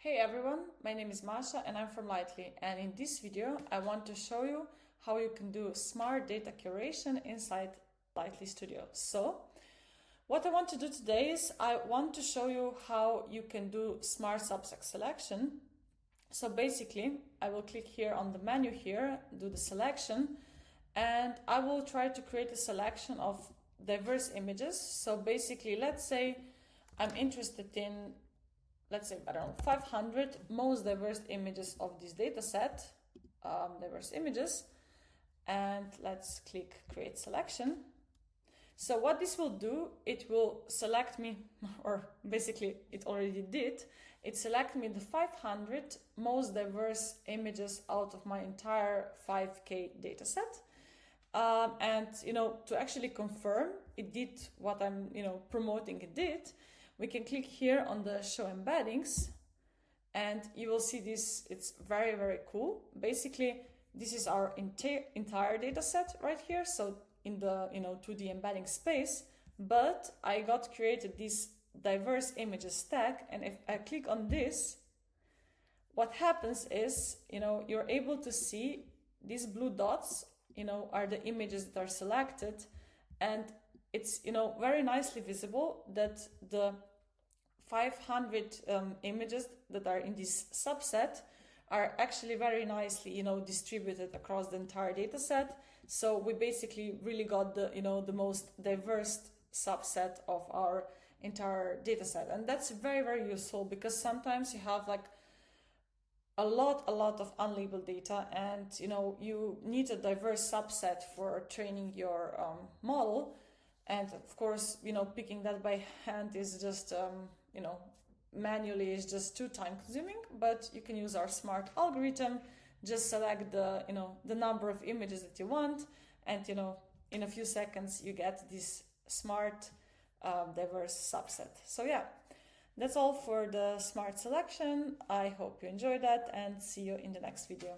Hey everyone, my name is Masa and I'm from Lightly, and in this video I want to show you how you can do smart data curation inside LightlyStudio. So what I want to do today is I want to show you how you can do smart subset selection. So basically I will click here on the menu here, do the selection, and I will try to create a selection of diverse images. So basically, let's say I'm interested in, let's say, I don't know, 500 most diverse images of this data set, diverse images, and let's click create selection. So what this will do, it will select me, or basically it already did, it select me the 500 most diverse images out of my entire 5K data set. And, to actually confirm it did what I'm, promoting it did, we can click here on the show embeddings and you will see this. It's very, very cool. Basically, this is our entire data set right here. So in the 2D embedding space, but I got created this diverse images tag. And if I click on this, what happens is, you're able to see these blue dots, are the images that are selected. And it's, very nicely visible that the 500 images that are in this subset are actually very nicely, distributed across the entire data set. So we basically really got the, the most diverse subset of our entire data set. And that's very, very useful because sometimes you have like a lot of unlabeled data and, you need a diverse subset for training your model. And of course, picking that by hand is just, manually is just too time consuming, but you can use our smart algorithm, just select the, the number of images that you want. And, in a few seconds, you get this smart, diverse subset. So yeah, that's all for the smart selection. I hope you enjoyed that and see you in the next video.